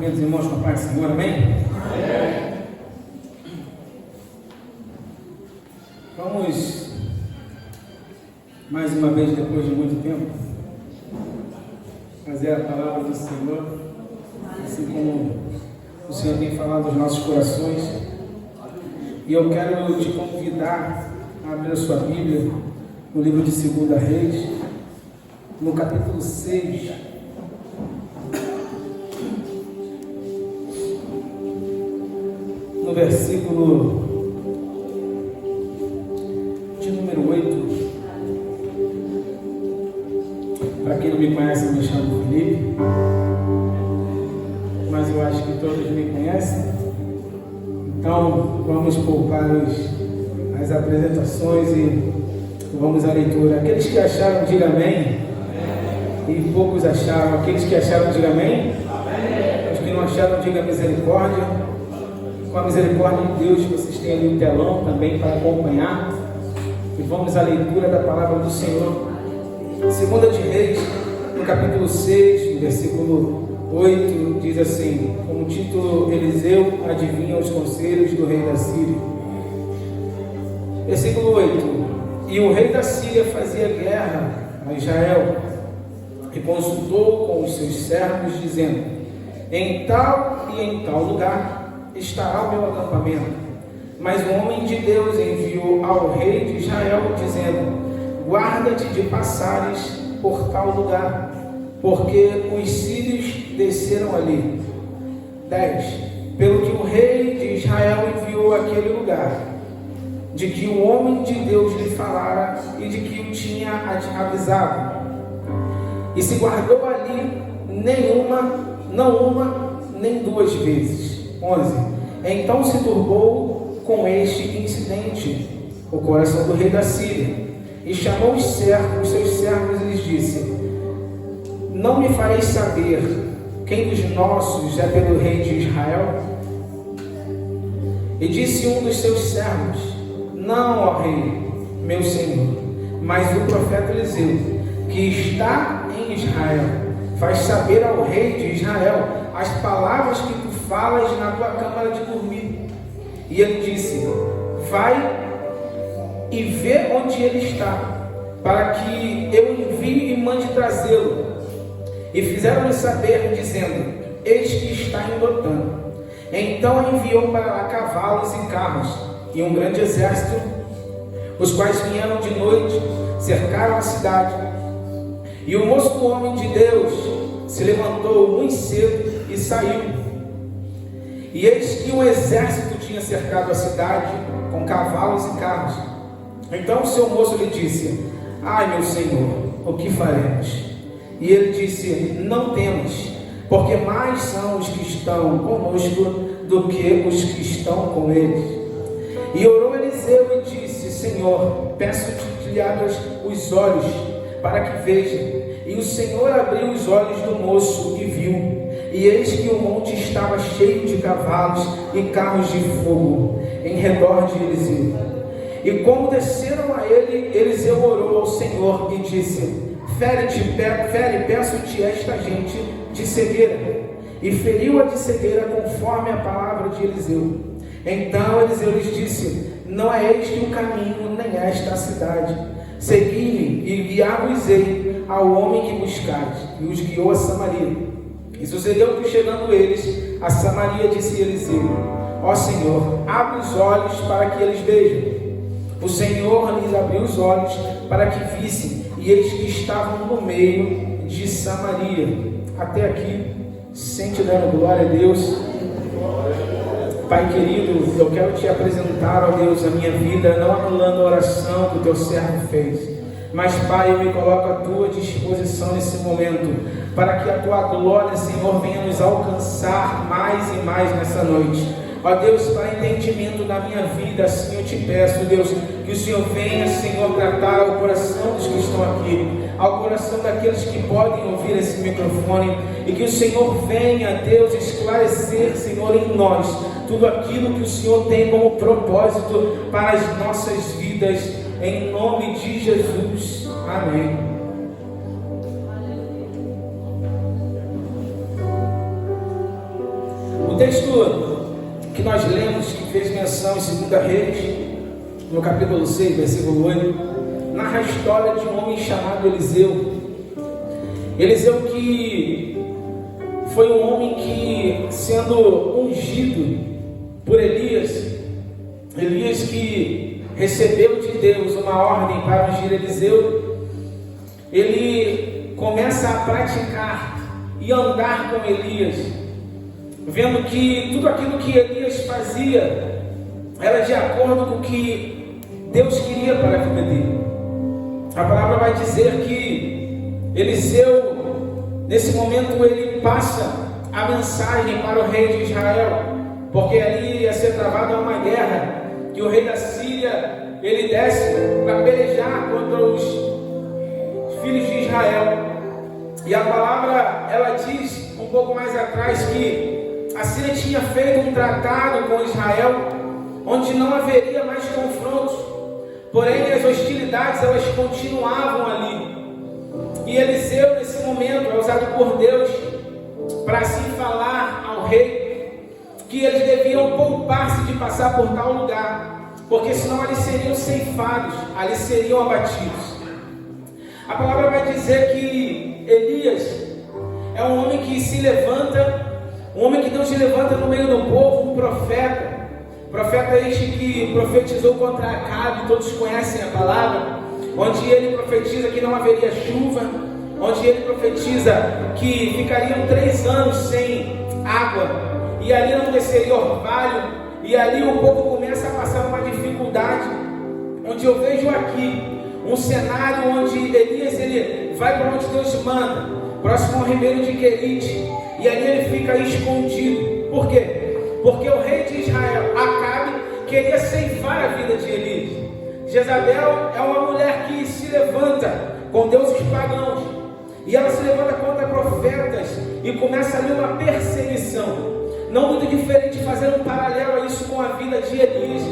Queridos irmãos, com a paz do Senhor, amém? Amém. Vamos, mais uma vez, depois de muito tempo, fazer a palavra do Senhor, assim como o Senhor tem falado aos nossos corações. E eu quero te convidar a abrir a sua Bíblia no livro de 2 Reis, no capítulo 6. No versículo de número 8. Para quem não me conhece, eu me chamo Felipe, mas eu acho que todos me conhecem. Então vamos poupar as apresentações e vamos à leitura. Aqueles que acharam, digam amém. E poucos acharam. Aqueles que acharam, digam amém. Os que não acharam, digam misericórdia. Com a misericórdia de Deus, vocês têm ali um telão também para acompanhar. E vamos à leitura da palavra do Senhor. 2 de Reis, no capítulo 6, no versículo 8, diz assim, como título: Eliseu adivinha os conselhos do rei da Síria. Versículo 8: E o rei da Síria fazia guerra a Israel, e consultou com os seus servos, dizendo: em tal e em tal lugar estará o meu acampamento. Mas o homem de Deus enviou ao rei de Israel, dizendo: guarda-te de passares por tal lugar, porque os sírios desceram ali. 10. Pelo que o rei de Israel enviou àquele lugar, de que o homem de Deus lhe falara e de que o tinha avisado. E se guardou ali não uma, nem duas vezes. 11. Então se turbou com este incidente o coração do rei da Síria, e chamou os seus servos, e lhes disse: não me fareis saber quem dos nossos é pelo rei de Israel? E disse um dos seus servos: não, ó rei, meu senhor, mas o profeta Eliseu, que está em Israel, faz saber ao rei de Israel as palavras que tu falas na tua câmara de dormir. E ele disse: vai e vê onde ele está, para que eu envie e mande trazê-lo. E fizeram-lhe saber, dizendo: eis que está em Dotã. Então enviou para lá cavalos e carros e um grande exército, os quais vieram de noite, cercaram a cidade. E o moço do homem de Deus se levantou muito cedo e saiu. E eis que um exército tinha cercado a cidade com cavalos e carros. Então o seu moço lhe disse: ai, meu senhor, o que faremos? E ele disse: não temas, porque mais são os que estão conosco do que os que estão com eles. E orou Eliseu e disse: Senhor, peço-te que lhe abras os olhos para que veja. E o Senhor abriu os olhos do moço e viu. E eis que o monte estava cheio de cavalos e carros de fogo em redor de Eliseu. E como desceram a ele, Eliseu orou ao Senhor e disse: fere, peço-te esta gente de cegueira. E feriu-a de cegueira conforme a palavra de Eliseu. Então Eliseu lhes disse: não é este o caminho, nem esta a cidade. Segui-me e guiar-vos-ei ao homem que buscais. E os guiou a Samaria. E sucedeu que, chegando eles a Samaria, disse Eliseu: ó Senhor, abre os olhos para que eles vejam. O Senhor lhes abriu os olhos para que vissem, e eles que estavam no meio de Samaria. Até aqui, sente dando glória a Deus. Pai querido, eu quero te apresentar, ó Deus, a minha vida, não anulando a oração que o teu servo fez. Mas, Pai, eu me coloco à tua disposição nesse momento, para que a tua glória, Senhor, venha nos alcançar mais e mais nessa noite. Ó Deus, para entendimento da minha vida, assim eu te peço, Deus, que o Senhor venha, Senhor, tratar ao coração dos que estão aqui, ao coração daqueles que podem ouvir esse microfone, e que o Senhor venha, Deus, esclarecer, Senhor, em nós, tudo aquilo que o Senhor tem como propósito para as nossas vidas, em nome de Jesus. Amém. texto que nós lemos, que fez menção em 2 Reis, no capítulo 6, versículo 8, narra a história de um homem chamado Eliseu. Eliseu que foi um homem que, sendo ungido por Elias que recebeu de Deus uma ordem para ungir Eliseu, ele começa a praticar e andar com Elias, vendo que tudo aquilo que Elias fazia era de acordo com o que Deus queria para a vida dele. A palavra vai dizer que Eliseu, nesse momento, ele passa a mensagem para o rei de Israel, porque ali ia ser travada uma guerra, que o rei da Síria, ele desce para pelejar contra os filhos de Israel. E a palavra, ela diz um pouco mais atrás que a Síria tinha feito um tratado com Israel, onde não haveria mais confrontos, porém as hostilidades, elas continuavam ali. E Eliseu, nesse momento, é usado por Deus para assim falar ao rei que eles deviam poupar-se de passar por tal lugar, porque senão ali seriam ceifados, ali seriam abatidos. A palavra vai dizer que Elias é um homem que se levanta, um homem que Deus se levanta no meio do povo, um profeta este que profetizou contra Acabe, todos conhecem a palavra, onde ele profetiza que não haveria chuva, onde ele profetiza que ficariam 3 anos sem água, e ali não desceria orvalho, e ali o povo começa a passar uma dificuldade, onde eu vejo aqui um cenário onde Elias ele vai para onde Deus manda, próximo ao ribeiro de Querite, e ali ele fica escondido. Por quê? Porque o rei de Israel, Acabe, queria ceifar a vida de Elias. Jezabel é uma mulher que se levanta com deuses pagãos, e ela se levanta contra profetas, e começa ali uma perseguição. Não muito diferente, fazendo um paralelo a isso com a vida de Elias.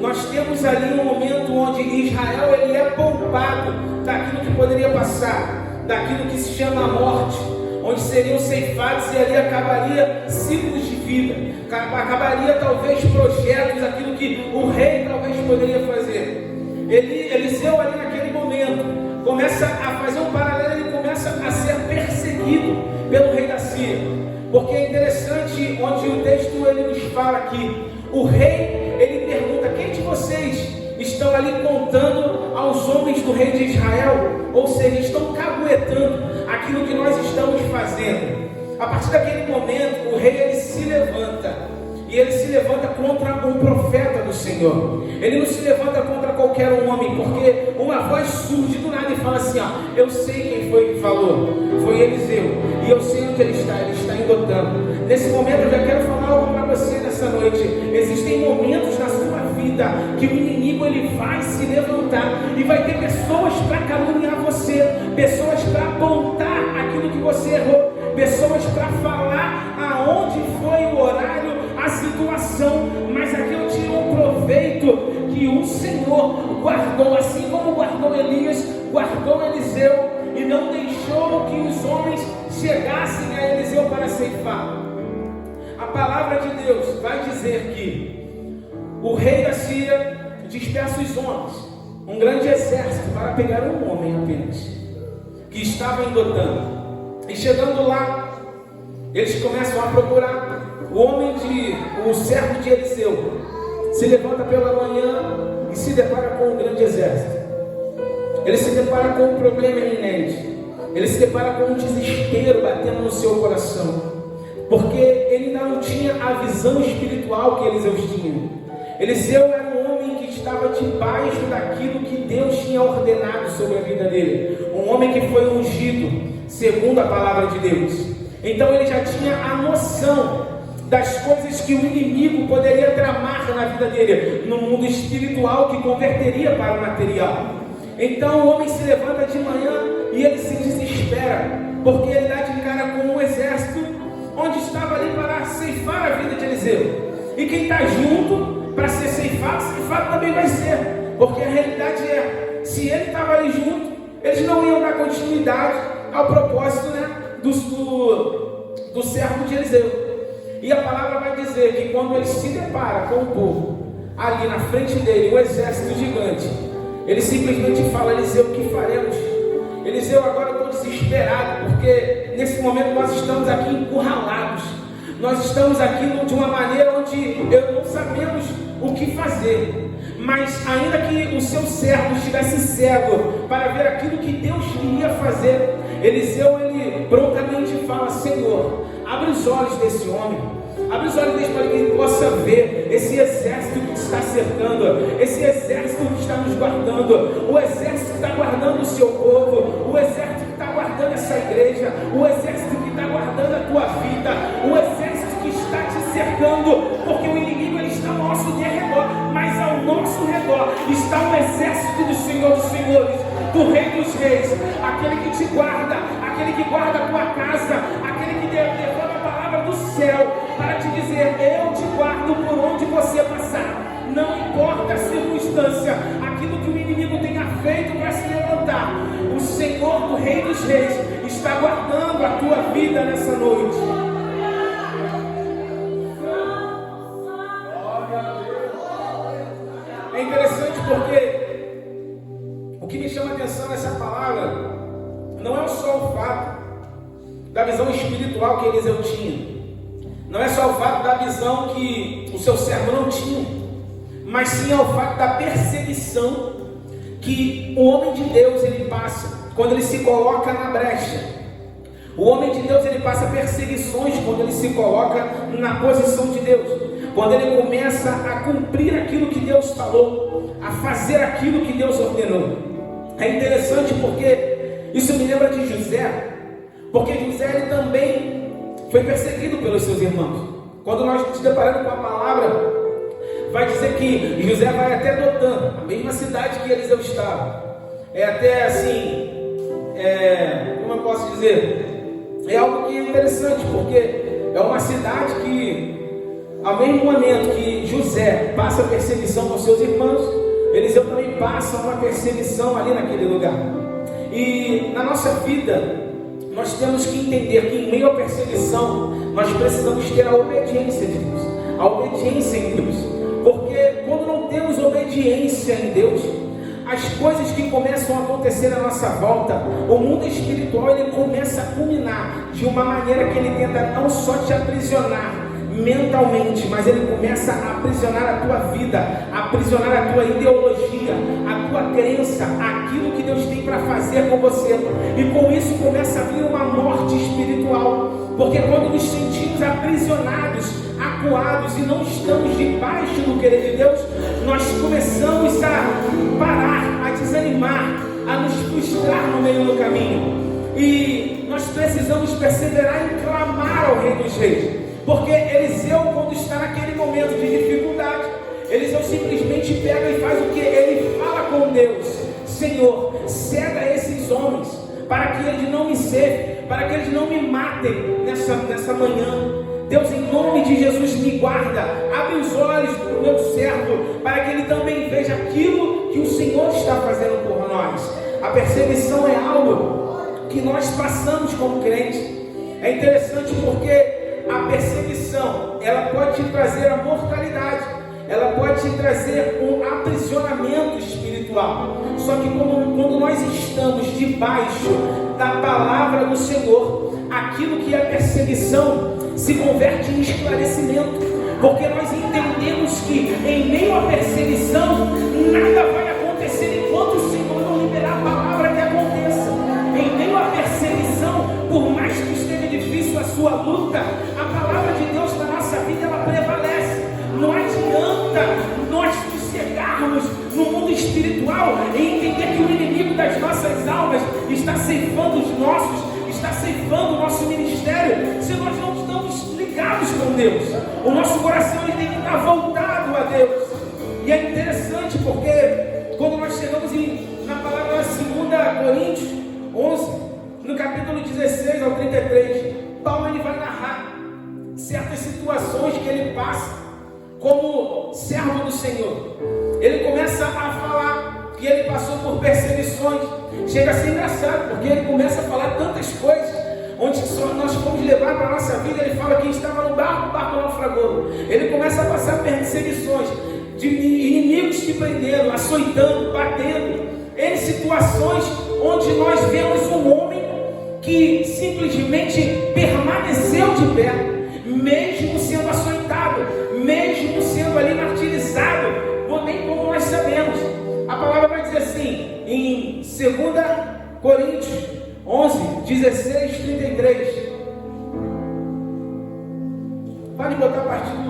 Nós temos ali um momento onde Israel ele é poupado daquilo que poderia passar, daquilo que se chama a morte, onde seriam ceifados e ali acabaria ciclos de vida, acabaria talvez projetos, aquilo que o rei talvez poderia fazer. Eliseu ali naquele momento começa a fazer um paralelo, ele começa a ser perseguido pelo rei da Síria. Porque é interessante onde o texto ele nos fala aqui, o rei ele pergunta: quem de vocês estão ali contando aos homens do rei de Israel? Ou seja, estão caguetando aquilo que nós estamos fazendo. A partir daquele momento, o rei ele se levanta, e ele se levanta contra um profeta do Senhor. Ele não se levanta contra qualquer um homem, porque uma voz surge do nada e fala assim: eu sei quem foi que falou, foi Eliseu, e eu sei onde ele está em Dotã. Nesse momento eu já quero falar algo para você nessa noite. Existem momentos na sua vida que o inimigo ele vai se levantar, e vai ter pessoas para caluniar você, pessoas para apontar aquilo que você errou, pessoas para falar aonde foi o horário, a situação, mas aquilo tinha um proveito que o Senhor guardou, assim como guardou Elias, guardou Eliseu, e não deixou que os homens chegassem a Eliseu para ceifar. A palavra de Deus vai dizer que o rei da Síria dispersa os homens, um grande exército, para pegar um homem apenas, que estava em Dotã. E chegando lá, eles começam a procurar o servo de Eliseu. Se levanta pela manhã e se depara com um grande exército. Ele se depara com um problema iminente. Ele se depara com um desespero batendo no seu coração, porque ele ainda não tinha a visão espiritual que Eliseu tinha. Eliseu era um homem que estava debaixo daquilo que Deus tinha ordenado sobre a vida dele, um homem que foi ungido segundo a palavra de Deus. Então ele já tinha a noção das coisas que o inimigo poderia tramar na vida dele, no mundo espiritual, que converteria para o material. Então o homem se levanta de manhã e ele se desespera, porque ele dá de cara com um exército onde estava ali para ceifar a vida de Eliseu. E quem está junto para ser ceifado também vai ser, porque a realidade é, se ele estava ali junto, eles não iam dar continuidade ao propósito, do servo de Eliseu. E a palavra vai dizer que quando ele se depara com o povo, ali na frente dele, um exército gigante, ele simplesmente fala: Eliseu, o que faremos? Eliseu, agora eu estou desesperado, porque nesse momento nós estamos aqui encurralados. Nós estamos aqui de uma maneira onde não sabemos o que fazer. Mas ainda que o seu servo estivesse cego para ver aquilo que Deus iria fazer, Eliseu, ele prontamente fala: Senhor, abre os olhos desse homem, abre os olhos dele para que ele possa ver esse exército que está cercando, esse exército que está nos guardando, o exército que está guardando o seu povo, o exército que está guardando essa igreja, o exército que está guardando a tua vida, o exército que está te cercando, porque o inimigo ele está ao nosso derredor, mas ao nosso redor está o exército do Senhor dos Senhores, do Rei dos Reis, aquele que te guarda, aquele que guarda a tua casa, aquele que levanta a palavra do céu para te dizer: eu te guardo por onde você passar. Não importa a circunstância, aquilo que o inimigo tenha feito para se levantar, o Senhor do Rei dos Reis está guardando a tua vida nessa noite. É interessante porque o que me chama a atenção nessa palavra não é só o fato da visão espiritual que Eliseu tinha, não é só o fato da visão que o seu servo não tinha, mas sim é o fato da perseguição que o homem de Deus ele passa quando ele se coloca na brecha. O homem de Deus ele passa perseguições quando ele se coloca na posição de Deus, quando ele começa a cumprir aquilo que Deus falou, a fazer aquilo que Deus ordenou. É interessante porque isso me lembra de José, porque José ele também foi perseguido pelos seus irmãos. Quando nós nos deparamos com a palavra, vai dizer que José vai até Dotã, a mesma cidade que Eliseu estava. É até assim, como eu posso dizer, é algo que é interessante, porque é uma cidade que, ao mesmo momento que José passa a perseguição com seus irmãos, Eliseu também passa uma perseguição ali naquele lugar. E na nossa vida, nós temos que entender que em meio à perseguição, nós precisamos ter a obediência de Deus, a obediência em Deus, porque quando não temos obediência em Deus, as coisas que começam a acontecer à nossa volta, o mundo espiritual ele começa a culminar de uma maneira que ele tenta não só te aprisionar mentalmente, mas ele começa a aprisionar a tua vida, a aprisionar a tua ideologia, a tua crença, aquilo que Deus tem para fazer com você, e com isso começa a vir uma morte espiritual, porque quando nos sentimos aprisionados, acuados e não estamos debaixo do querer de Deus, nós começamos a parar, a desanimar, a nos frustrar no meio do caminho, e nós precisamos perseverar em clamar ao Rei dos Reis. Porque Eliseu, quando está naquele momento de dificuldade, Eliseu simplesmente pega e faz o que? Ele fala com Deus: Senhor, cega esses homens, para que eles não me cegam, para que eles não me matem nessa manhã. Deus, em nome de Jesus, me guarda, abre os olhos do meu servo, para que ele também veja aquilo que o Senhor está fazendo por nós. A perseguição é algo que nós passamos como crentes. É interessante porque a perseguição, ela pode te trazer a mortalidade, ela pode te trazer um aprisionamento espiritual. Só que quando nós estamos debaixo da palavra do Senhor, aquilo que é perseguição se converte em esclarecimento, porque nós entendemos que em meio à perseguição nada vai acontecer enquanto o Senhor não liberar a palavra que aconteça. Em meio à perseguição, por mais que esteja difícil a sua luta, a palavra de Deus na nossa vida ela prevalece. Não adianta nós nos cegarmos no mundo espiritual e entender que o inimigo das nossas almas está ceifando os nossos, está ceifando o nosso ministério, se nós não estamos ligados com Deus. O nosso coração ele tem que estar voltado a Deus. E é interessante porque quando nós chegamos na palavra 2 Coríntios 11, no capítulo 16 ao 33, Paulo ele vai narrar certas situações que ele passa como servo do Senhor. Ele começa a falar que ele passou por perseguições. Chega a ser engraçado, porque ele começa a falar tantas coisas, onde nós fomos levar para a nossa vida, ele fala que estava no barco, o barco naufragou. Ele começa a passar perseguições, de inimigos que prenderam, açoitando, batendo, em situações onde nós vemos um homem que simplesmente permaneceu de pé, mesmo sendo açoitado, mesmo sendo ali martirizado, nem como nós sabemos. A palavra vai dizer assim, em 2 Coríntios 11, 16, 33. Pode botar a partir do...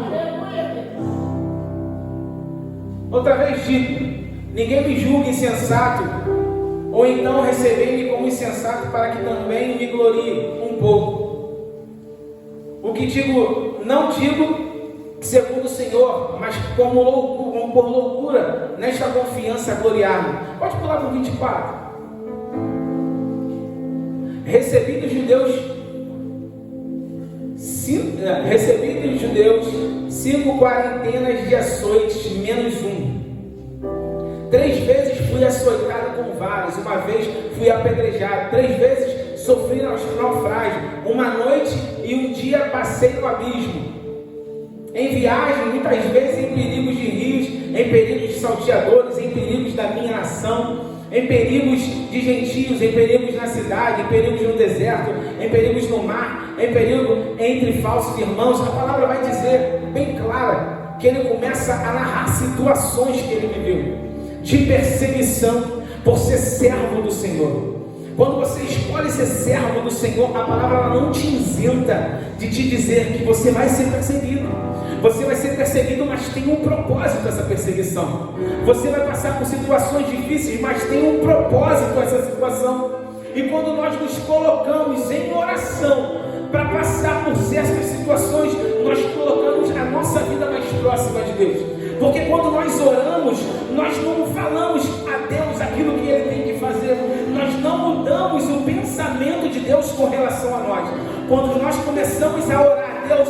Outra vez digo, ninguém me julgue insensato, ou então recebei-me como insensato, para que também me glorie um pouco. O que digo, não digo segundo o Senhor, mas como por loucura, nesta confiança gloriada. Pode pular para o 24. Recebi dos judeus 5 quarentenas de açoites, menos um. 3 vezes fui açoitado com varas, uma vez fui apedrejado, 3 vezes sofri naufrágio, uma noite e um dia passei no abismo. Em viagem, muitas vezes em perigos de rios, em perigos de salteadores, em perigos da minha nação, em perigos de gentios, em perigos na cidade, em perigos no deserto, em perigos no mar, em perigo entre falsos irmãos. A palavra vai dizer bem clara que ele começa a narrar situações que ele viveu de perseguição por ser servo do Senhor. Quando você escolhe ser servo do Senhor, a palavra ela não te isenta de te dizer que você vai ser perseguido. Você vai ser perseguido, mas tem um propósito essa perseguição. Você vai passar por situações difíceis, mas tem um propósito essa situação. E quando nós nos colocamos em oração para passar por certas situações, nós colocamos a nossa vida mais próxima de Deus. Porque quando nós oramos, nós não falamos a Deus aquilo que Ele tem que fazer. Nós não mudamos o pensamento de Deus com relação a nós. Quando nós começamos a orar a Deus,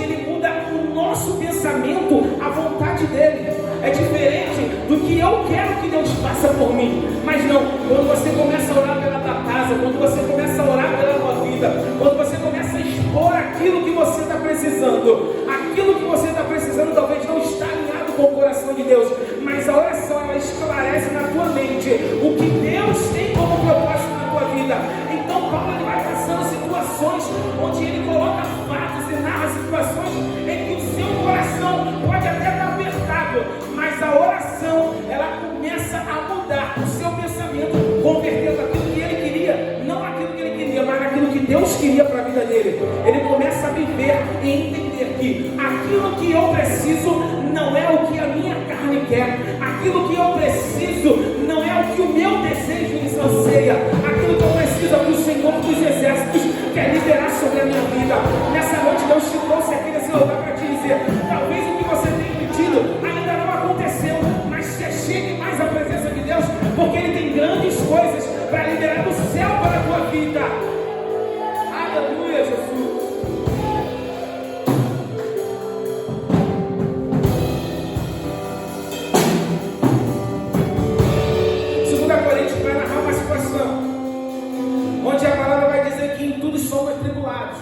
Ele muda o nosso pensamento, a vontade dEle. É diferente do que eu quero que Deus faça por mim. Mas não, quando você começa a orar pela tua casa, quando você começa a orar pela tua vida, quando você começa a expor aquilo que você está precisando, aquilo que você está precisando talvez não está alinhado com o coração de Deus, mas a oração ela esclarece na tua mente o que Deus tem como propósito na tua vida. Então Paulo ele vai passando situações onde ele coloca fatos e narra situações em que o seu coração pode até estar apertado, mas a oração ela começa a mudar o seu pensamento, convertendo aquilo que ele queria, não aquilo que ele queria, mas aquilo que Deus queria para a vida dele. Ele começa a viver e entender que aquilo que eu preciso não é o que a minha carne quer, aquilo que eu preciso não é o que o meu desejo anseia, aquilo que eu preciso é o que o Senhor dos Exércitos quer liberar sobre a minha vida. Nessa noite Deus te trouxe aqui nesse lugar para te dizer, talvez o que você tem pedido ainda não aconteceu, mas se chegue mais à presença de Deus, porque Ele tem grandes coisas para liberar do céu para a tua vida. Aleluia, Jesus. 2 Coríntios vai narrar uma situação onde a palavra vai dizer que em tudo somos atribulados,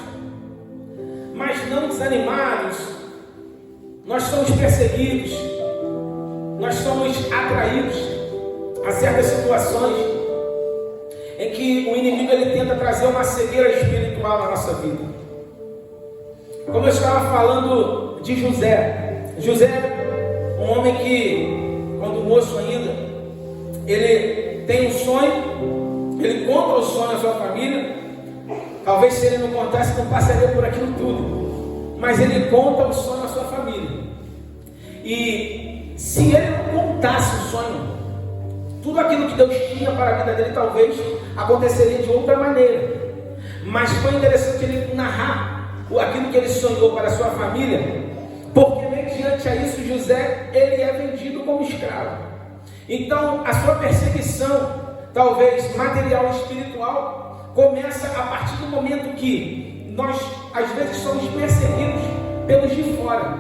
mas não desanimados. Nós somos perseguidos, nós somos atraídos a certas situações em que o inimigo ele tenta trazer uma cegueira espiritual na nossa vida. Como eu estava falando de José, um homem que, quando moço ainda, ele tem um sonho, ele conta o sonho à sua família. Talvez se ele não contasse, não passaria por aquilo tudo, mas ele conta o sonho à sua família. E se ele não contasse o sonho, tudo aquilo que Deus tinha para a vida dele talvez aconteceria de outra maneira. Mas foi interessante ele narrar aquilo que ele sonhou para a sua família, porque mediante a isso José ele é vendido como escravo. Então a sua perseguição, talvez material e espiritual, começa a partir do momento que nós às vezes somos perseguidos pelos de fora,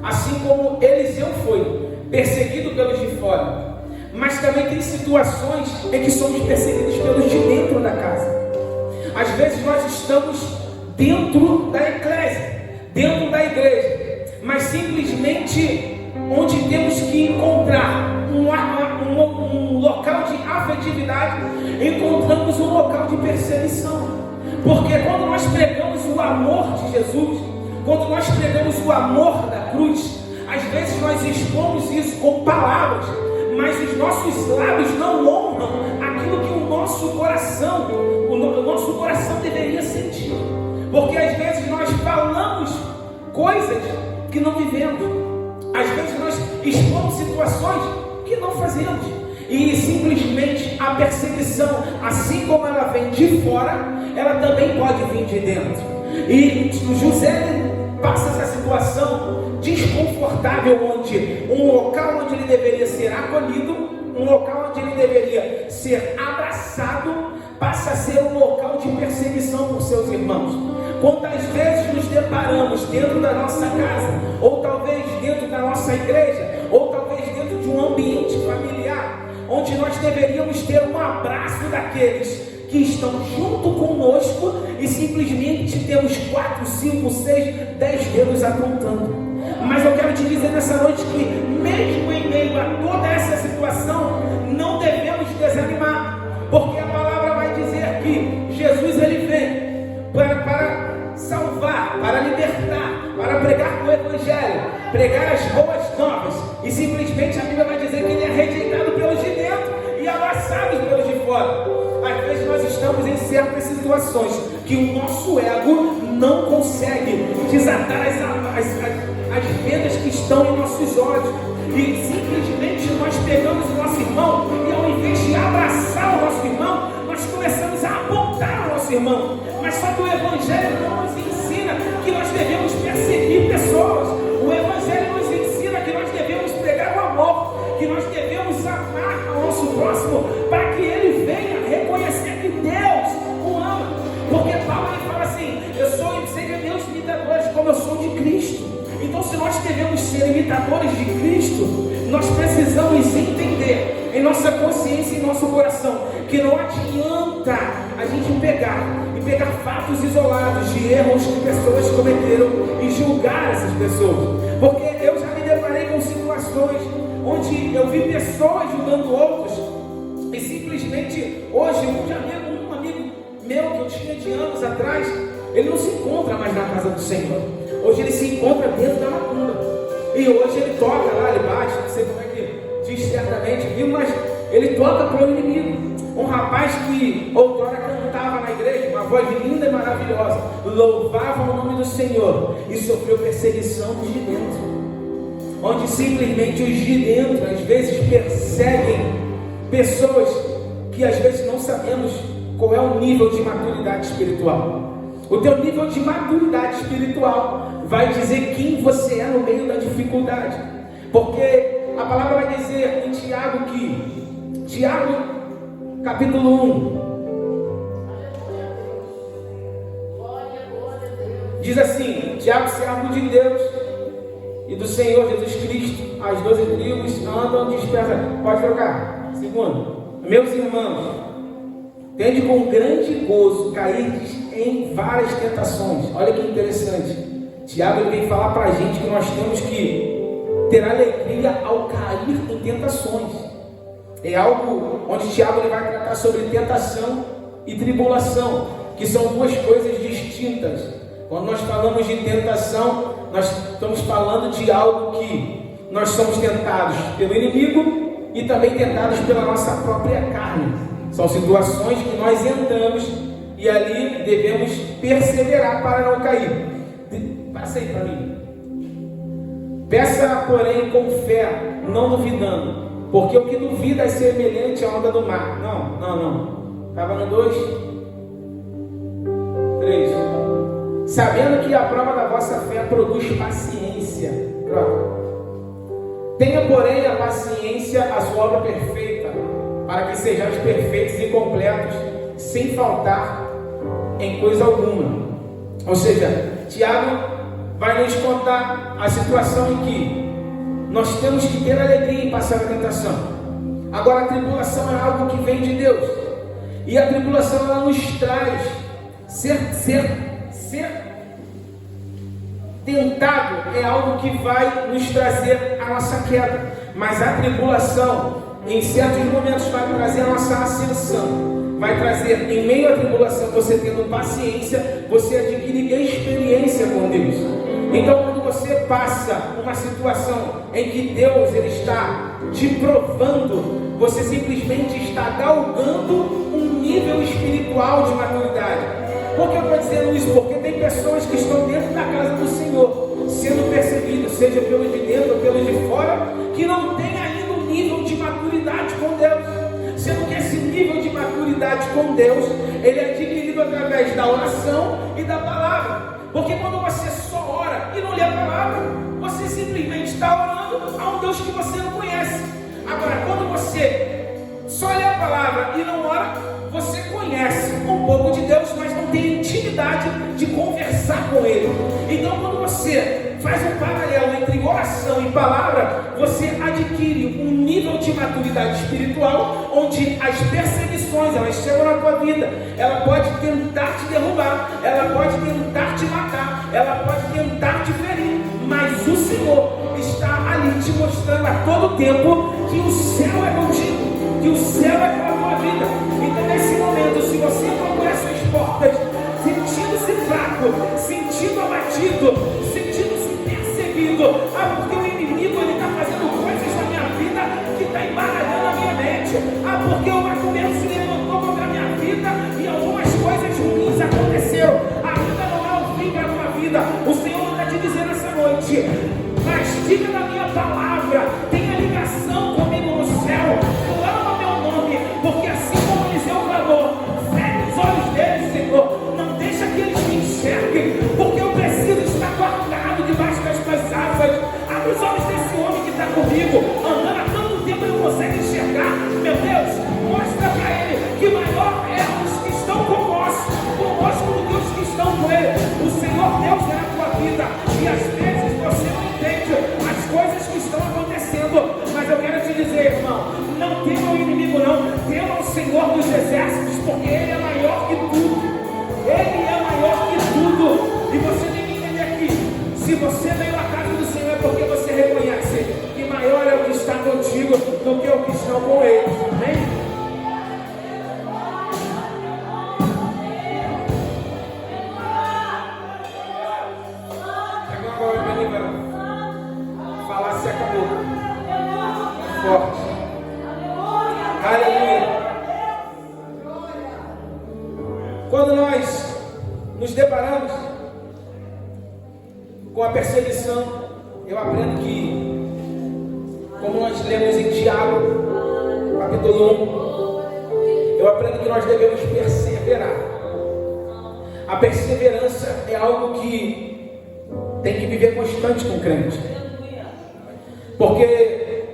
assim como Eliseu foi perseguido pelos de fora. Mas também tem situações em que somos perseguidos pelos de dentro da casa. Às vezes nós estamos dentro da eclésia, dentro da igreja, mas simplesmente onde temos que encontrar um local de afetividade, encontramos um local de perseguição. Porque quando nós pregamos o amor de Jesus, quando nós pregamos o amor da cruz, às vezes nós expomos isso com palavras, mas os nossos lábios não honram aquilo que o nosso coração deveria sentir. Porque às vezes nós falamos coisas que não vivemos, às vezes nós expomos situações que não fazemos, e simplesmente a perseguição, assim como ela vem de fora, ela também pode vir de dentro. E José passa essa situação desconfortável, onde um local onde ele deveria ser acolhido, um local onde ele deveria ser abraçado, passa a ser um local de perseguição por seus irmãos. Quantas vezes nos deparamos dentro da nossa casa, ou talvez dentro da nossa igreja, ou talvez dentro de um ambiente familiar, onde nós deveríamos ter um abraço daqueles que estão junto conosco e simplesmente temos 4, 5, 6, 10 dedos apontando. Mas eu quero te dizer nessa noite que mesmo em meio a toda essa situação, não devemos desanimar, porque a palavra vai dizer que Jesus ele vem para salvar, para libertar, para pregar o evangelho, pregar as boas novas, e simplesmente a Bíblia vai dizer que ele é rejeitado pelos de dentro e abraçado pelos de fora. Às vezes nós estamos em certas situações que o nosso ego não consegue desatar as vendas que estão em nossos olhos, e simplesmente nós pegamos o nosso irmão e ao invés de abraçar o nosso irmão, nós começamos a apontar o nosso irmão. Mas só que o Evangelho não nos ensina que nós devemos perseguir pessoas. O Evangelho nos ensina que nós devemos pregar o amor, que nós devemos amar o nosso próximo, para que ele venha reconhecer que Deus o ama. Porque Paulo ele fala assim: seja meus imitadores como eu sou de Cristo. Então, se nós devemos ser imitadores de Cristo, nós precisamos entender em nossa consciência e em nosso coração que não adianta a gente pegar fatos isolados de erros que pessoas cometeram e julgar essas pessoas. Porque eu já me deparei com situações onde eu vi pessoas julgando outros, e simplesmente hoje um amigo meu que eu tinha de anos atrás, ele não se encontra mais na casa do Senhor. Hoje ele se encontra dentro da macumba, e hoje ele toca lá, ele bate, não sei como é que diz certamente, viu? Mas ele toca para o inimigo. Um rapaz que outrora cantava na igreja, uma voz linda e maravilhosa, louvava o nome do Senhor, e sofreu perseguição dos de dentro, onde simplesmente os de dentro às vezes perseguem pessoas que às vezes não sabemos qual é o nível de maturidade espiritual. O teu nível de maturidade espiritual vai dizer quem você é no meio da dificuldade. Porque a palavra vai dizer em Tiago capítulo 1, diz assim: Tiago, servo de Deus e do Senhor Jesus Cristo, as 12 tribos andam dispersas. Pode trocar. Segundo, meus irmãos, tende com grande gozo cair em várias tentações. Olha que interessante. Tiago ele vem falar para a gente que nós temos que ter alegria ao cair em tentações. É algo onde Tiago ele vai tratar sobre tentação e tribulação, que são duas coisas distintas. Quando nós falamos de tentação, nós estamos falando de algo que nós somos tentados pelo inimigo e também tentados pela nossa própria carne. São situações que nós entramos e ali devemos perseverar para não cair. Passa aí para mim. Peça, porém, com fé, não duvidando, porque o que duvida é semelhante à onda do mar. Não. Estava no 2, 3. Sabendo que a prova da vossa fé produz paciência. Tenha, porém, a paciência a sua obra perfeita, para que sejais perfeitos e completos, sem faltar em coisa alguma. Ou seja, Tiago vai nos contar a situação em que nós temos que ter alegria em passar a tentação. Agora, a tribulação é algo que vem de Deus, e a tribulação ela nos traz Ser tentado é algo que vai nos trazer a nossa queda, mas a tribulação, em certos momentos, vai trazer a nossa ascensão, vai trazer, em meio à tribulação, você tendo paciência, você adquire experiência com Deus. Então, quando você passa uma situação em que Deus ele está te provando, você simplesmente está galgando um nível espiritual de maturidade. Por que eu estou dizendo isso? Porque tem pessoas que estão dentro da casa do Senhor, sendo perseguidas, seja pelos de dentro ou pelos de fora, que não tem ainda um nível de maturidade com Deus. Sendo que esse nível de maturidade com Deus, ele é adquirido através da oração e da palavra. Porque quando você só ora e não lê a palavra, você simplesmente está orando a um Deus que você não conhece. Agora, quando você só lê a palavra e não ora, você conhece um pouco de Deus, mas não tem intimidade de conversar com Ele. Então, quando você faz um paralelo entre oração e palavra, você adquire um nível de maturidade espiritual, onde as perseguições, elas chegam na tua vida, ela pode tentar te derrubar, ela pode tentar te matar, ela pode tentar te ferir, mas o Senhor está ali te mostrando a todo tempo que o céu é contigo, que o céu é com a tua vida. Então, nesse momento, se você entrou por essas portas, sentindo-se fraco, sentindo abatido, sentindo-se perseguido, porque o inimigo está fazendo coisas na minha vida que está embaralhando a minha mente, porque o Macumbeiro se levantou contra a minha vida e algumas coisas ruins aconteceram. Ainda não é o fim da tua vida. O Senhor está te dizendo essa noite: mastiga da minha palavra, tenha ligação comigo no céu, clama meu nome, porque assim como Eliseu clamou, feche os olhos deles, Senhor, não deixa que eles me enxerguem, porque eu preciso estar guardado debaixo das tuas asas. Abre os olhos desse homem que está comigo, andando há tanto tempo e não consegue enxergar. Meu Deus, mostra para ele que maior é os que estão conosco do que os que estão com ele. O Senhor Deus é a tua vida, e às vezes você não entende as coisas que estão acontecendo, mas eu quero te dizer, irmão, não tema o inimigo não, tema o Senhor dos exércitos, porque Ele é maior que tudo. Ele é maior que tudo. E você tem que entender que se você veio à casa do Senhor é porque você reconhece que maior é o que está contigo do que o que estão com Ele. Amém? Falar se acabou. Forte. Aleluia. Quando nós nos deparamos com a perseguição, eu aprendo que, como nós lemos em Tiago, capítulo 1, eu aprendo que nós devemos perseverar. A perseverança é algo que tem que viver constante com o crente. Porque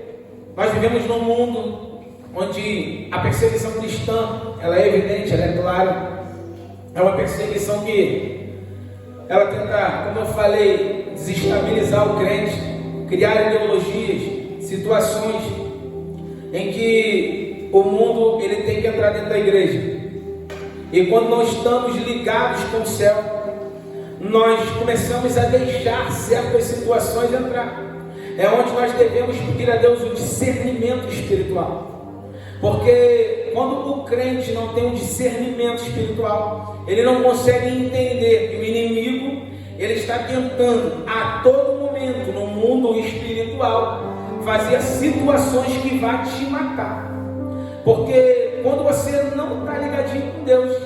nós vivemos num mundo onde a perseguição cristã, ela é evidente, ela é clara. É uma perseguição que ela tenta, como eu falei, desestabilizar o crente, criar ideologias, situações em que o mundo ele tem que entrar dentro da igreja. E quando nós estamos ligados com o céu, nós começamos a deixar certas situações entrar. É onde nós devemos pedir a Deus o discernimento espiritual. Porque quando o crente não tem um discernimento espiritual, ele não consegue entender que o inimigo, ele está tentando a todo momento no mundo espiritual fazer situações que vão te matar. Porque quando você não está ligadinho com Deus,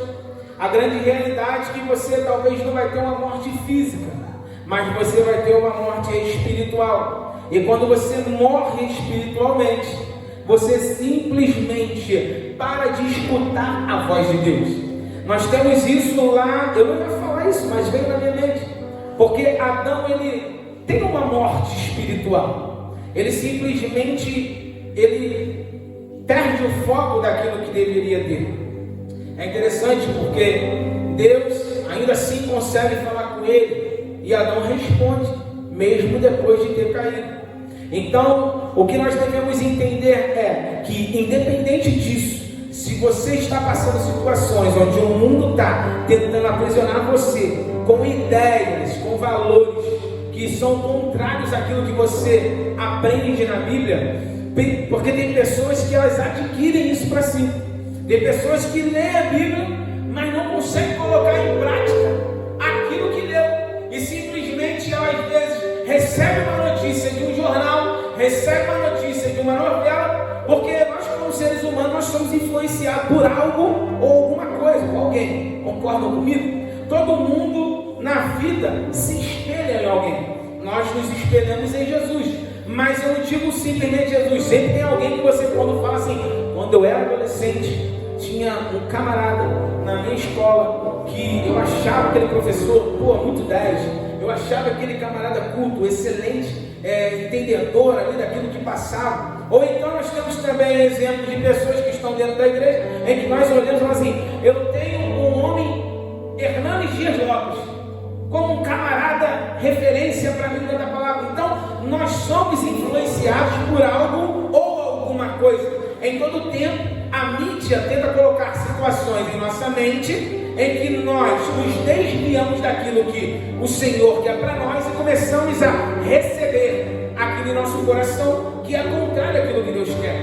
a grande realidade é que você talvez não vai ter uma morte física, mas você vai ter uma morte espiritual. E quando você morre espiritualmente, você simplesmente para de escutar a voz de Deus. Nós temos isso lá, eu não ia falar isso, mas veio na minha mente. Porque Adão, ele tem uma morte espiritual. Ele simplesmente, ele perde o foco daquilo que deveria ter. É interessante porque Deus ainda assim consegue falar com ele. E Adão responde, mesmo depois de ter caído. Então, o que nós devemos entender é que, independente disso, se você está passando situações onde o mundo está tentando aprisionar você com ideias, com valores que são contrários àquilo que você aprende na Bíblia, porque tem pessoas que elas adquirem isso para si. Tem pessoas que leem a Bíblia, mas não conseguem colocar em prática aquilo que leu. E simplesmente ela às vezes recebe uma notícia de um jornal, recebe uma notícia de uma novela, porque nós como seres humanos nós somos influenciados por algo ou alguma coisa, por alguém. Concordam comigo? Todo mundo na vida se espelha em alguém. Nós nos espelhamos em Jesus. Mas eu não digo simplesmente Jesus. Sempre tem alguém que você, quando fala assim, quando eu era adolescente, tinha um camarada na minha escola que eu achava aquele professor, muito 10. Eu achava aquele camarada culto, excelente, entendedor ali daquilo que passava. Ou então nós temos também exemplos de pessoas que estão dentro da igreja, em que nós olhamos e falamos assim, eu tenho um homem, Hernandes Dias Lopes, como um camarada referência para mim da palavra. Então nós somos influenciados por algo ou alguma coisa. Em todo tempo a mídia tenta colocar situações em nossa mente em que nós nos desviamos daquilo que o Senhor quer para nós e começamos a receber aquilo em nosso coração que é contrário àquilo que Deus quer.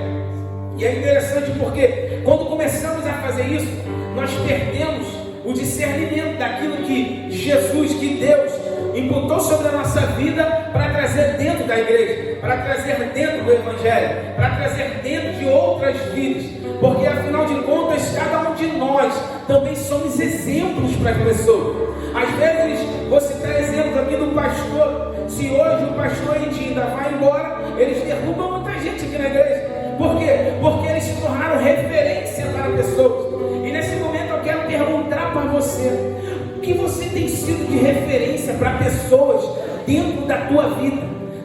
E é interessante porque quando começamos a fazer isso, nós perdemos o discernimento daquilo que Jesus, que Deus imputou sobre a nossa vida para trazer dentro da igreja, para trazer dentro do Evangelho, para trazer dentro de outras vidas, porque afinal de contas cada um de nós também somos exemplos para as pessoas. Às vezes você dá exemplo aqui do pastor. Se hoje o pastor ainda vai embora, eles derrubam muita gente aqui na igreja. Por quê? Porque eles se tornaram referência para pessoas. E nesse momento eu quero perguntar para você, o que você tem sido de referência para pessoas dentro da tua vida,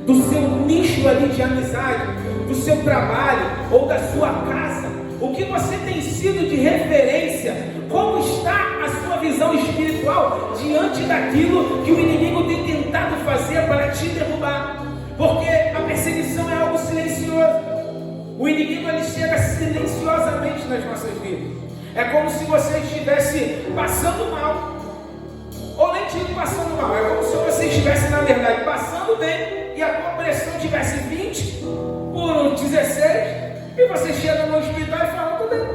do seu nicho ali de amizade, do seu trabalho ou da sua casa? O que você tem sido de referência? Como está a sua visão espiritual diante daquilo que o inimigo tem tentado fazer para te derrubar? Porque a perseguição é algo silencioso. O inimigo ele chega silenciosamente nas nossas vidas. É como se você estivesse passando mal, ou nem digo passando mal, é como se você estivesse na verdade passando bem e a tua pressão tivesse 20 por 16 e você chega no hospital e fala, tudo bem,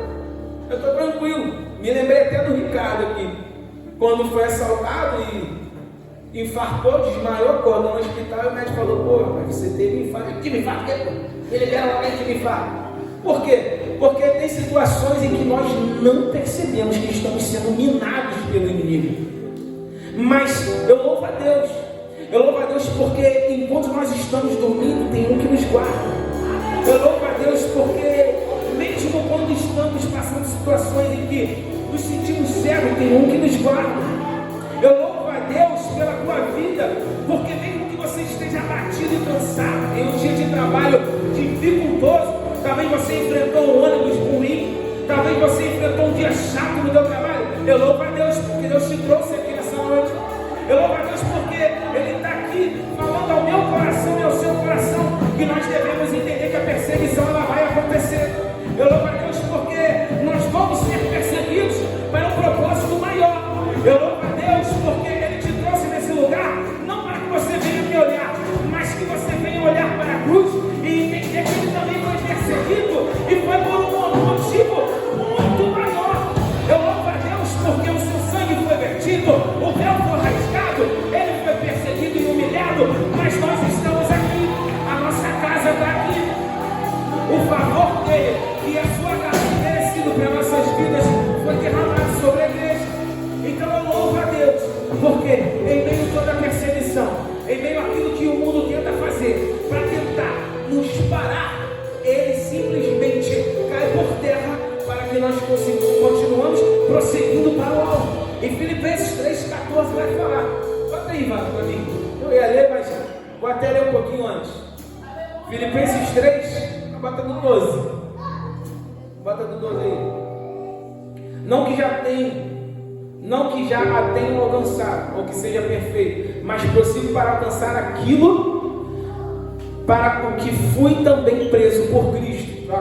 eu estou tranquilo. Me lembrei até do Ricardo aqui, quando foi assaltado e infartou, desmaiou, acordou no hospital e o médico falou, mas você teve infarto. Eu tive infarto? Ele libera lá que tive infarto. Por quê? Porque tem situações em que nós não percebemos que estamos sendo minados pelo inimigo. Mas eu louvo a Deus. Eu louvo a Deus porque enquanto nós estamos dormindo, tem um que nos guarda. Eu louvo a Deus porque mesmo quando estamos passando situações em que nos sentimos cegos, tem um que nos guarda. Eu louvo a Deus pela tua vida, porque mesmo que você esteja abatido e cansado, em um dia de trabalho dificultoso, talvez você enfrentou um ônibus ruim, talvez você enfrentou um dia chato no seu trabalho. Eu louvo a Deus porque Deus te trouxe aqui nessa noite. Eu louvo a Deus porque Ele está aqui falando ao meu coração e ao seu coração que nós devemos entender que a perseguição ela vai acontecer. Eu louvo a Deus porque nós vamos ser perseguidos para um propósito maior. Eu louvo a Deus porque Ele te trouxe nesse lugar, não para que você venha me olhar, mas que você venha olhar para a cruz e entender que Ele também foi perseguido e foi por um motivo muito maior. Eu louvo a Deus porque o seu sangue foi vertido, o véu foi rasgado, Ele foi perseguido e humilhado, mas nós estamos aqui, a nossa casa está aqui. O favor dele e a sua graça merecido para nossas vidas foi derramado sobre a igreja. Então eu louvo a Deus, porque em meio a toda a perseguição, em meio àquilo que o mundo tenta fazer para tentar nos parar, ele simplesmente cai por terra para que nós continuamos prosseguindo para o alto. Em Filipenses 3,14 vai falar. Bota aí, Vado, para mim. Eu ia ler, mas vou até ler um pouquinho antes. Filipenses 3, bota do 12. Bota do 12 aí. Não que já a tenham alcançado, ou que seja perfeito, mas prossigo para alcançar aquilo para o que fui também preso por Cristo.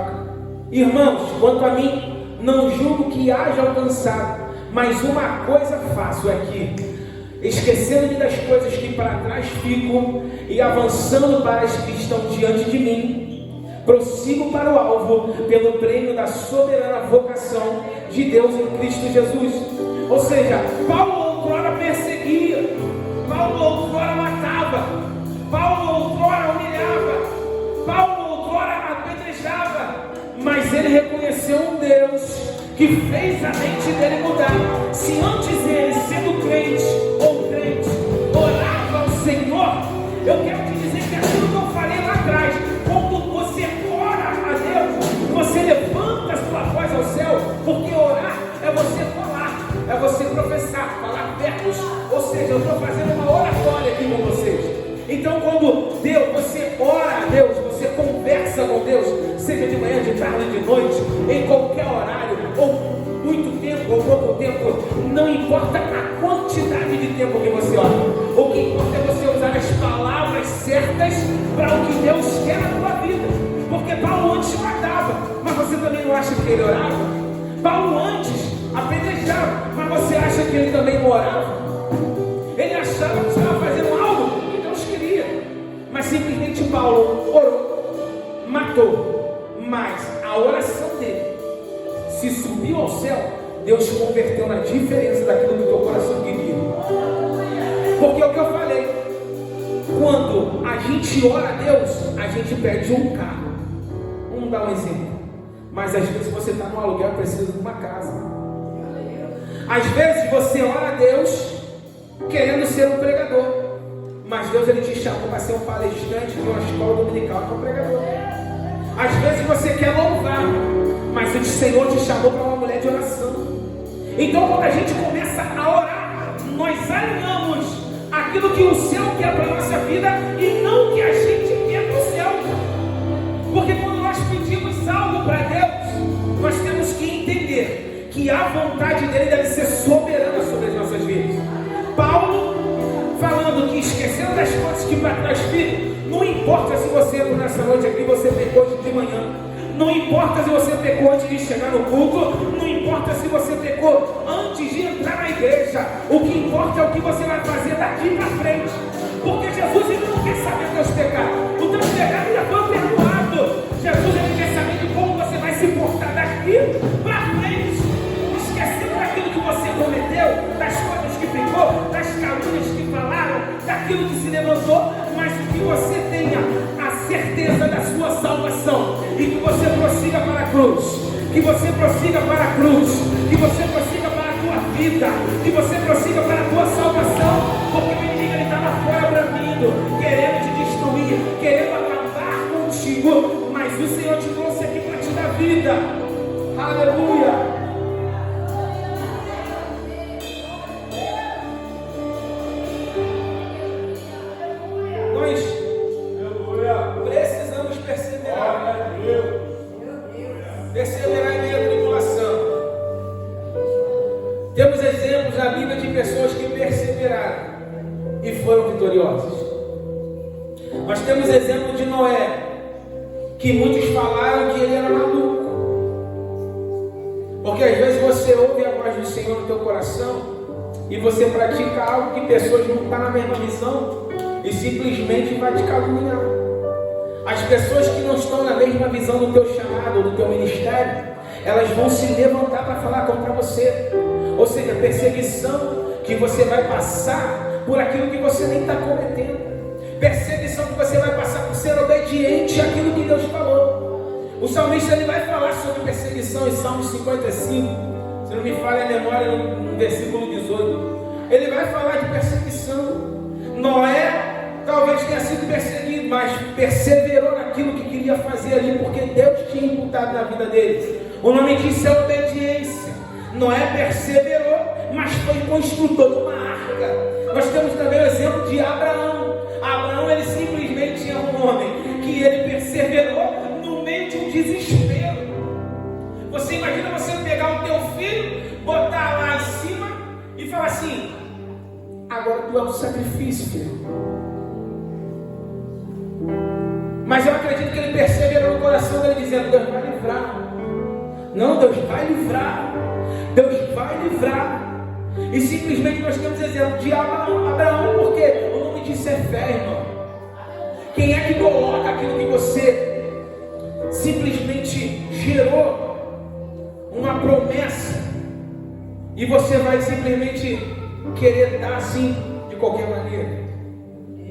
Irmãos, quanto a mim, não julgo que haja alcançado, mas uma coisa faço é que, esquecendo-me das coisas que para trás ficam e avançando para as que estão diante de mim, prossigo para o alvo, pelo prêmio da soberana vocação de Deus em Cristo Jesus. Ou seja, Paulo outrora perseguia, Paulo outrora matava, Paulo outrora humilhava, Paulo outrora apedrejava, mas ele reconheceu um Deus que fez a mente dele mudar. Se antes ele, sendo crente ou crente, orava ao Senhor, eu quero te dizer que aquilo que eu falei lá atrás, quando você ora a Deus, você levanta a sua voz ao céu, porque orar é você falar, é você professar, falar verbos. Ou seja, eu estou fazendo uma oratória aqui com vocês. Então, quando você ora a Deus, você conversa com Deus, seja de manhã, de tarde, de noite, em qualquer horário, ou muito tempo, ou pouco tempo, não importa a quantidade de tempo que você ora. O que importa é você usar as palavras certas para o que Deus quer na tua vida. Porque Paulo antes matava, mas você também não acha que ele orava? Paulo antes apedrejava, mas você acha que ele também não orava? Ele achava que estava fazendo algo que Deus queria, mas simplesmente Paulo orou, matou, mas a oração dele, se subiu ao céu, Deus converteu na diferença daquilo que o teu coração queria. Porque é o que eu falei, quando a gente ora a Deus, a gente pede um carro. Vamos dar um exemplo. Mas às vezes você está no aluguel e precisa de uma casa. Às vezes você ora a Deus querendo ser um pregador, mas Deus ele te chamou para ser um palestrante de uma escola dominical, que é um pregador. Às vezes você quer louvar, mas o Senhor te chamou para uma mulher de oração. Então, quando a gente começa a orar, nós alinhamos aquilo que o céu quer para a nossa vida e não o que a gente quer para o céu. Porque quando nós pedimos algo para Deus, nós temos que entender que a vontade dele deve ser soberana sobre as nossas vidas. Paulo falando que esquecendo das coisas que para trás ficam, não importa se você entrou nessa noite aqui, você pecou de manhã, não importa se você pecou antes de chegar no culto, não importa se você pecou antes de entrar na igreja, o que importa é o que você vai fazer daqui para frente, porque Jesus ele não quer saber dos teus pecados, o teu pecado já foi perdoado. Jesus ele quer saber de como você vai se portar daqui para frente, esquecendo daquilo que você cometeu, das coisas que pecou, das calúnias que falaram, daquilo que se levantou, mas que você tenha a certeza da sua salvação e que você prossiga para a cruz, que você prossiga para a cruz, que você prossiga para a tua vida, que você prossiga para a tua salvação, porque o inimigo ele está lá fora bramindo, querendo te destruir, querendo acabar contigo, mas o Senhor te trouxe aqui para te dar vida. Aleluia. Precisamos perseverar. Perseverar em meio à tribulação. Temos exemplos na Bíblia de pessoas que perseveraram e foram vitoriosas. Nós temos exemplo de Noé, que muitos falaram que ele era maluco. Porque às vezes você ouve a voz do Senhor no teu coração e você pratica algo que pessoas não estão na mesma visão e simplesmente vai te caluniar. As pessoas que não estão na mesma visão do teu chamado, do teu ministério, elas vão se levantar para falar contra você. Ou seja, perseguição que você vai passar por aquilo que você nem está cometendo. Perseguição que você vai passar por ser obediente àquilo que Deus falou. O salmista ele vai falar sobre perseguição em Salmo 55. Se não me falha a memória, no versículo 18. Ele vai falar de perseguição. Noé talvez tenha sido perseguido, mas perseverou naquilo que queria fazer ali, porque Deus tinha imputado na vida dele. O nome disso é obediência. Noé perseverou, mas foi construtor de uma arca. Nós temos também o exemplo de Abraão. Abraão, ele simplesmente é um homem que ele perseverou no meio de um desespero. Você imagina você pegar o teu filho, botar lá em cima e falar assim: agora tu é um sacrifício, filho. Mas eu acredito que ele perseverou no coração dele, dizendo: Deus vai livrar. Não, Deus vai livrar. Deus vai livrar. E simplesmente nós temos exemplo de Abraão, porque o nome disso é fé, irmão. Quem é que coloca aquilo que você simplesmente gerou uma promessa e você vai simplesmente querer dar assim de qualquer maneira?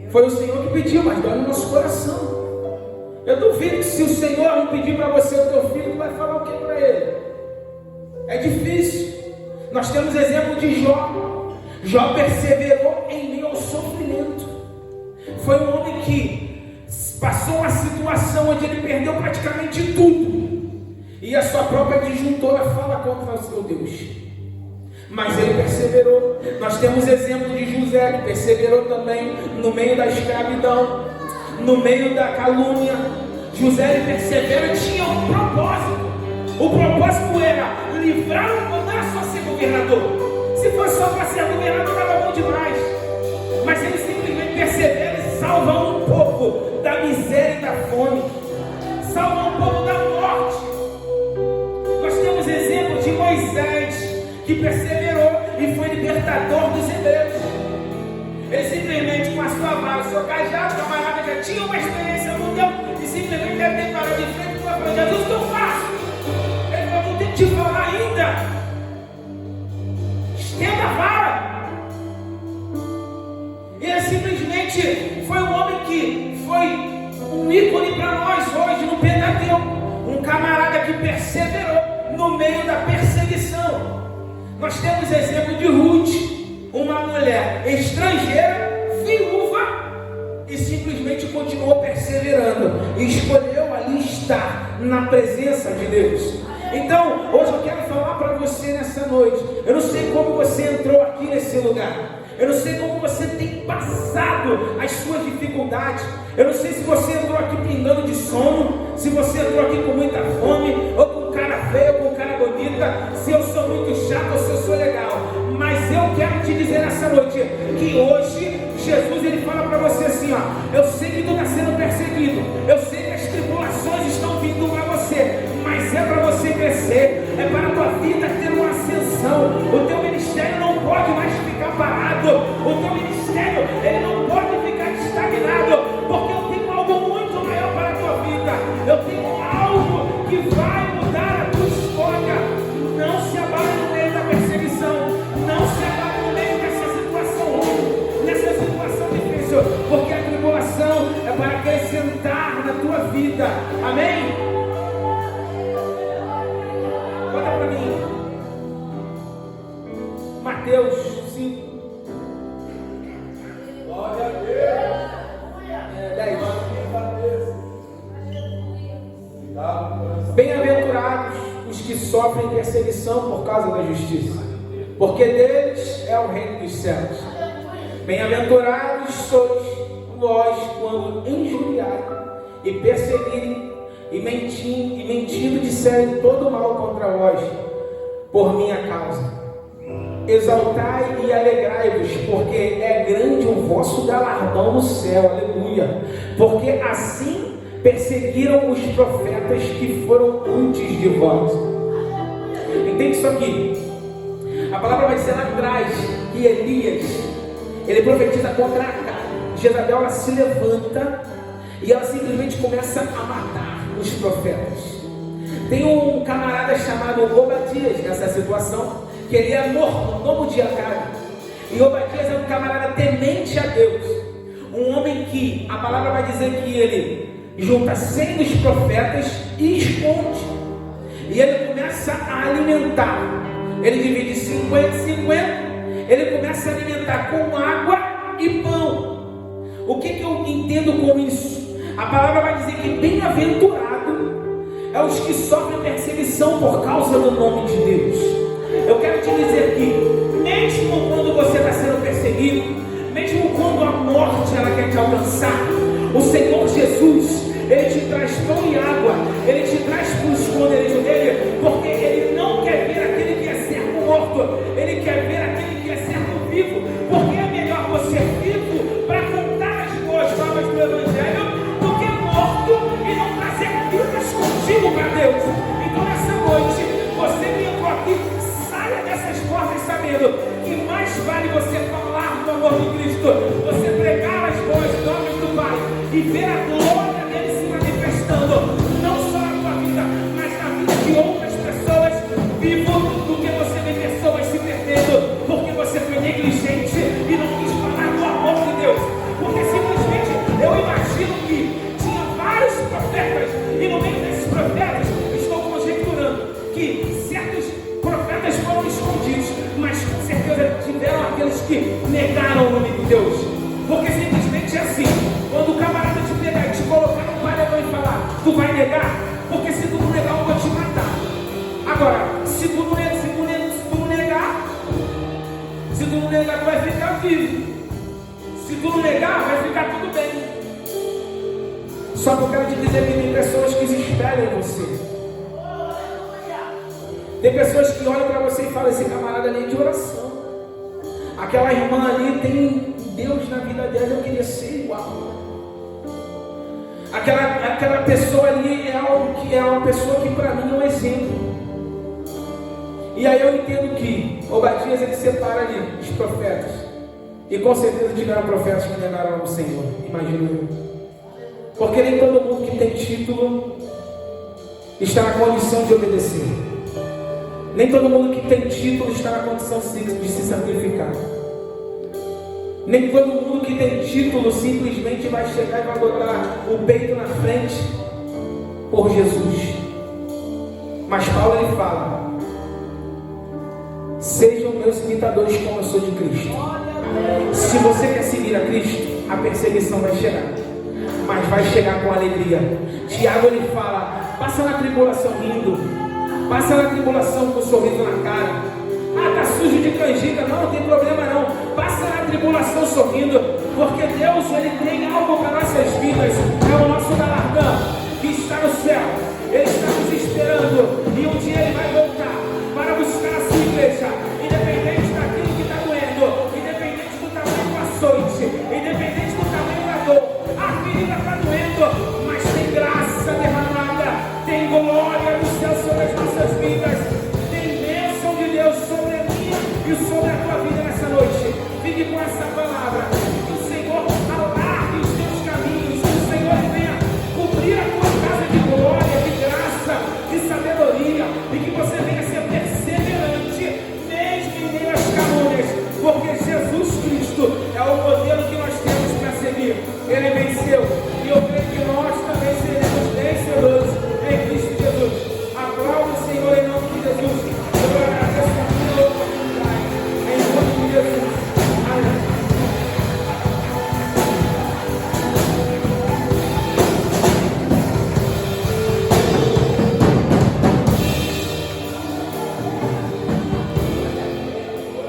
Foi o Senhor que pediu, mas dói no nosso coração. Eu duvido que se o Senhor não pedir para você o teu filho, tu vai falar o que para ele? É difícil. Nós temos exemplo de Jó. Jó perseverou em meio ao sofrimento. Foi um homem que passou uma situação onde ele perdeu praticamente tudo. E a sua própria disjuntora fala contra o seu Deus. Mas ele perseverou. Nós temos exemplo de José, que perseverou também no meio da escravidão, no meio da calúnia. José, ele persevera e tinha um propósito. O propósito era livrar o povo, não era só ser governador. Se fosse só para ser governador, estava bom demais. Mas ele simplesmente persevera e salva um povo da miséria e da fome, salva um povo da morte. Nós temos exemplo de Moisés, que perseverou e foi libertador dos hebreus. Ele simplesmente, com a sua vara, o seu cajado, o camarada já tinha uma experiência no tempo e simplesmente deve ter parado de frente e falou: Jesus, o que eu faço? Ele falou: não tem que te falar ainda. Estenda a vara. E ele simplesmente foi um homem que foi um ícone para nós hoje no Pentateuco. Um camarada que perseverou no meio da perseguição. Nós temos exemplo de Ruth, uma mulher estrangeira, viúva, e simplesmente continuou perseverando e escolheu ali estar na presença de Deus. Então, hoje eu quero falar para você nessa noite. Eu não sei como você entrou aqui nesse lugar. Eu não sei como você tem passado as suas dificuldades. Eu não sei se você entrou aqui pingando de sono, se você entrou aqui com muita fome, ou com cara feia, ou com cara bonita, se eu sou muito chato ou se eu sou legal. Mas eu quero te dizer nessa noite que hoje Jesus, ele fala para você assim, ó: eu sei que tu está sendo perseguido, eu sei que as tribulações estão vindo para você, mas é para você crescer, é para a tua vida ter uma ascensão. O teu ministério não pode mais ficar parado, o teu ministério, ele não pode ficar estagnado, porque eu tenho algo muito maior para a tua vida. Eu tenho algo que vai mudar a tua história. Não se abale no meio da perseguição, não se abale no meio dessa situação ruim, nessa situação difícil, porque a tribulação é para acrescentar na tua vida. Amém? Olha para mim, Mateus 5. Glória a Deus. 10. Bem-aventurados os que sofrem perseguição por causa da justiça, porque deles é o reino dos céus. Bem-aventurados sois vós quando injuriarem e perseguirem e mentindo disserem todo mal contra vós por minha causa. Exaltai e alegrai-vos, porque é grande o vosso galardão no céu. Aleluia. Porque assim perseguiram os profetas que foram antes de vós. Entende isso aqui? A palavra vai dizer lá atrás que Elias, ele profetiza contra a Jezabel. Ela se levanta e ela simplesmente começa a matar os profetas. Tem um camarada chamado Obadias nessa situação, que ele é mordomo de Acabe. E Obadias é um camarada temente a Deus, um homem que a palavra vai dizer que ele junta 100 dos profetas e esconde, e ele começa a alimentar. Ele divide 50-50. Ele começa a alimentar com água e pão. O que eu entendo com isso? A palavra vai dizer que bem-aventurado é os que sofrem perseguição por causa do nome de Deus. Eu quero te dizer que mesmo quando você está sendo perseguido, mesmo quando a morte ela quer te alcançar, o Senhor Jesus, ele te traz pão e água, ele te traz para o esconderijo dele, porque ele não quer ver aquele que é servo morto, ele quer ver aquele que é servo vivo, porque é melhor você vivo para contar as boas novas do Evangelho do que morto e não trazer vidas contigo para Deus. Então nessa noite você falar do amor de Cristo, você pregar as boas novas do Pai e ver a glória dele se manifestando, não só na tua vida, mas na vida de outras pessoas, vivo do que você vê pessoas se perdendo, porque você foi negligente e não quis falar do amor de Deus. Porque simplesmente eu imagino que tinha vários profetas, e no meio desses profetas, estou conjecturando que certos profetas foram escondidos, mas com certeza tiveram aqueles que negaram o nome de Deus. Porque simplesmente é assim: quando o camarada te pegar e te colocar no paredão e falar, tu vai negar, porque se tu não negar, eu vou te matar. Agora, se tu não negar, tu vai ficar vivo. Se tu não negar, vai ficar tudo bem. Só que eu quero te dizer que tem pessoas que se espelham em você. Tem pessoas que olham para você e falam, esse camarada ali é de oração. Aquela irmã ali tem Deus na vida dela, eu queria ser igual. Aquela pessoa ali é algo que é uma pessoa que para mim é um exemplo. E aí eu entendo que Obadias ele separa ali os profetas. E com certeza tiveram profetas que negaram ao Senhor, imagino eu. Porque nem todo mundo que tem título está na condição de obedecer. Nem todo mundo que tem título está na condição de se sacrificar. Nem todo mundo que tem título simplesmente vai chegar e vai botar o peito na frente por Jesus. Mas Paulo ele fala, sejam meus imitadores como eu sou de Cristo. Se você quer seguir a Cristo, a perseguição vai chegar, mas vai chegar com alegria. Tiago ele fala, passa na tribulação rindo, passa na tribulação com um sorriso na cara. Ah, tá sujo de canjica, não tem problema não. Passa na tribulação sorrindo, porque Deus ele tem algo para nossas vidas. É o nosso galardão que está no céu, ele está nos esperando.